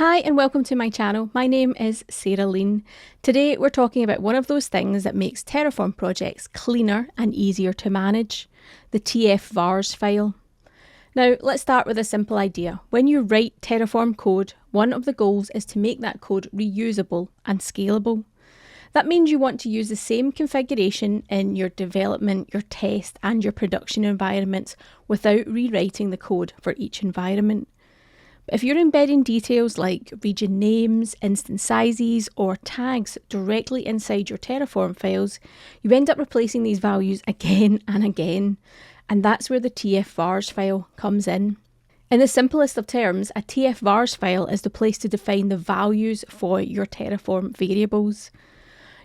Hi and welcome to my channel. My name is Sarah Lean. Today we're talking about one of those things that makes Terraform projects cleaner and easier to manage, the tfvars file. Now let's start with a simple idea. When you write Terraform code, one of the goals is to make that code reusable and scalable. That means you want to use the same configuration in your development, your test and your production environments without rewriting the code for each environment. If you're embedding details like region names, instance sizes, or tags directly inside your Terraform files, you end up replacing these values again and again, and that's where the tfvars file comes in. In the simplest of terms, a tfvars file is the place to define the values for your Terraform variables.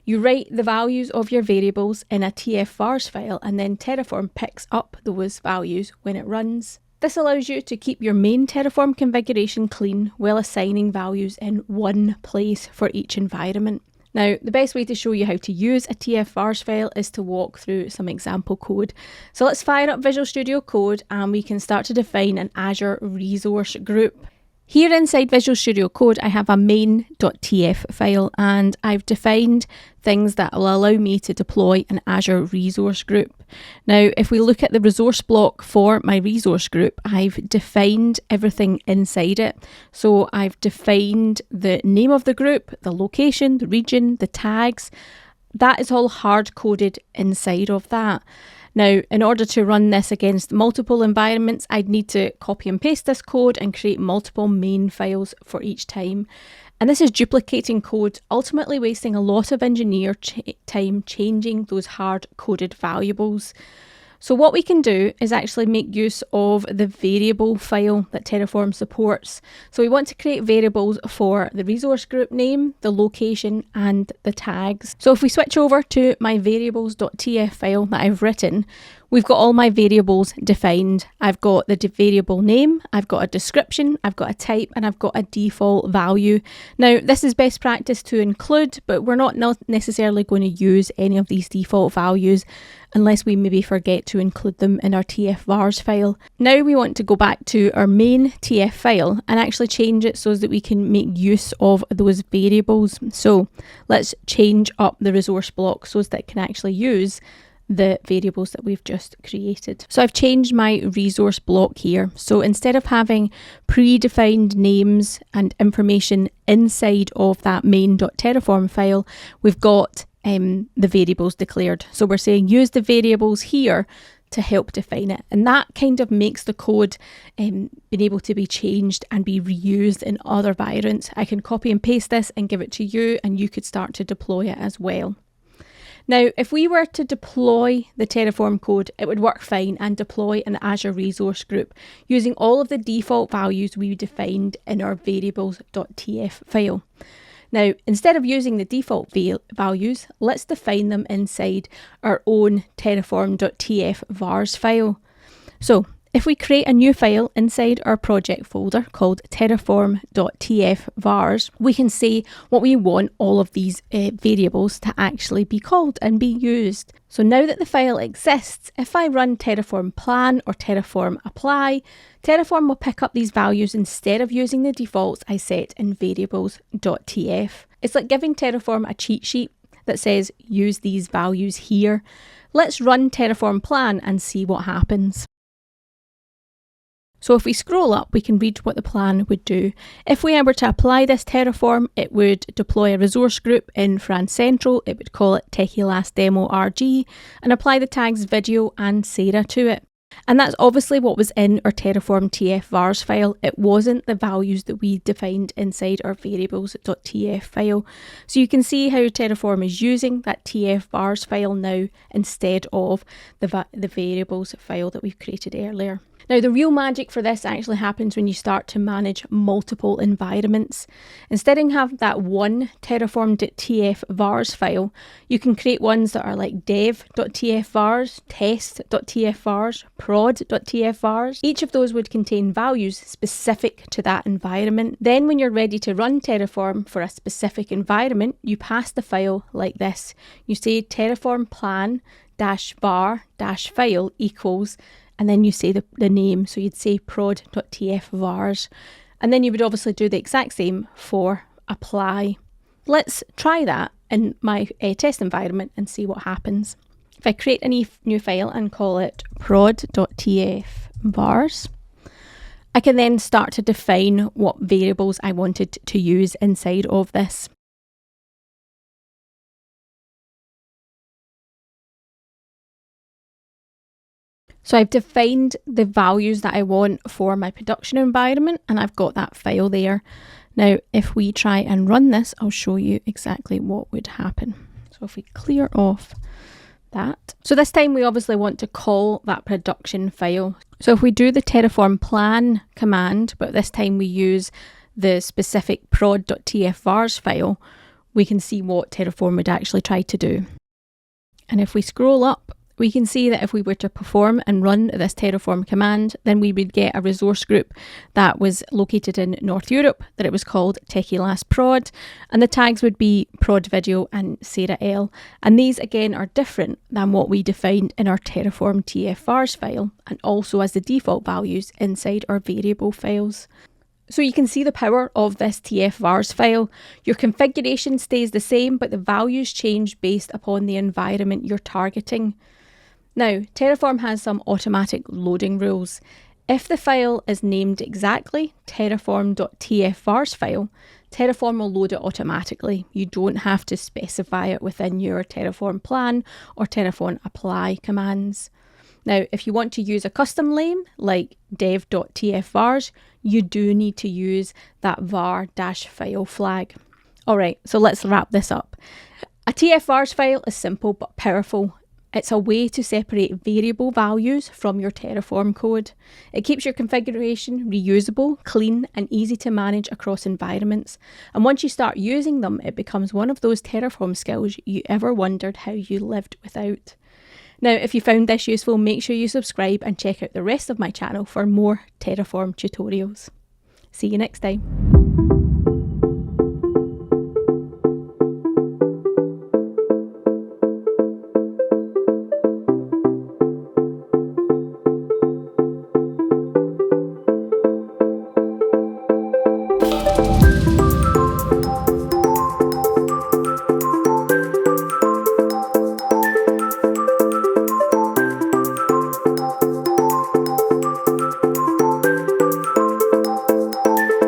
You write the values of your variables in a tfvars file, and then Terraform picks up those values when it runs. This allows you to keep your main Terraform configuration clean while assigning values in one place for each environment. Now, the best way to show you how to use a tfvars file is to walk through some example code. So let's fire up Visual Studio Code and we can start to define an Azure resource group. Here inside Visual Studio Code, I have a main.tf file and I've defined things that will allow me to deploy an Azure resource group. Now, if we look at the resource block for my resource group, I've defined everything inside it. So I've defined the name of the group, the location, the region, the tags. That is all hard-coded inside of that. Now, in order to run this against multiple environments, I'd need to copy and paste this code and create multiple main files for each time. And this is duplicating code, ultimately wasting a lot of engineer time changing those hard-coded variables. So what we can do is actually make use of the variable file that Terraform supports. So we want to create variables for the resource group name, the location, and the tags. So if we switch over to my variables.tf file that I've written, we've got all my variables defined. I've got the variable name, I've got a description, I've got a type, and I've got a default value. Now, this is best practice to include, but we're not necessarily going to use any of these default values unless we maybe forget to include them in our tfvars file. Now we want to go back to our main tf file and actually change it so that we can make use of those variables. So let's change up the resource block so that it can actually use the variables that we've just created. So I've changed my resource block here. So instead of having predefined names and information inside of that main.terraform file, we've got the variables declared. So we're saying use the variables here to help define it. And that kind of makes the code being able to be changed and be reused in other environments. I can copy and paste this and give it to you and you could start to deploy it as well. Now, if we were to deploy the Terraform code, it would work fine and deploy an Azure resource group using all of the default values we defined in our variables.tf file. Now, instead of using the default values, let's define them inside our own terraform.tfvars file. So, if we create a new file inside our project folder called terraform.tfvars, we can say what we want all of these variables to actually be called and be used. So now that the file exists, if I run terraform plan or terraform apply, Terraform will pick up these values instead of using the defaults I set in variables.tf. It's like giving Terraform a cheat sheet that says use these values here. Let's run terraform plan and see what happens. So if we scroll up, we can read what the plan would do. If we were to apply this Terraform, it would deploy a resource group in France Central, it would call it Techielass demo RG, and apply the tags video and Sarah to it. And that's obviously what was in our Terraform tfvars file. It wasn't the values that we defined inside our variables.tf file. So you can see how Terraform is using that tfvars file now instead of the variables file that we've created earlier. Now, the real magic for this actually happens when you start to manage multiple environments. Instead of having that one terraform.tfvars file, you can create ones that are like dev.tfvars, test.tfvars, prod.tfvars. Each of those would contain values specific to that environment. Then when you're ready to run Terraform for a specific environment, you pass the file like this. You say terraform plan -var -file equals, and then you say the name. So you'd say prod.tfvars. And then you would obviously do the exact same for apply. Let's try that in my test environment and see what happens. If I create a new file and call it prod.tfvars, I can then start to define what variables I wanted to use inside of this. So I've defined the values that I want for my production environment, and I've got that file there. Now, if we try and run this, I'll show you exactly what would happen. So if we clear off that. So this time we obviously want to call that production file. So if we do the terraform plan command, but this time we use the specific prod.tfvars file, we can see what Terraform would actually try to do. And if we scroll up, we can see that if we were to perform and run this Terraform command, then we would get a resource group that was located in North Europe, that it was called Techielass prod, and the tags would be prod video and Sarah L. And these again are different than what we defined in our terraform.tfvars file, and also as the default values inside our variable files. So you can see the power of this tfvars file. Your configuration stays the same, but the values change based upon the environment you're targeting. Now, Terraform has some automatic loading rules. If the file is named exactly terraform.tfvars file, Terraform will load it automatically. You don't have to specify it within your Terraform plan or Terraform apply commands. Now, if you want to use a custom name like dev.tfvars, you do need to use that var-file flag. All right, so let's wrap this up. A tfvars file is simple but powerful. It's a way to separate variable values from your Terraform code. It keeps your configuration reusable, clean, and easy to manage across environments. And once you start using them, it becomes one of those Terraform skills you ever wondered how you lived without. Now, if you found this useful, make sure you subscribe and check out the rest of my channel for more Terraform tutorials. See you next time.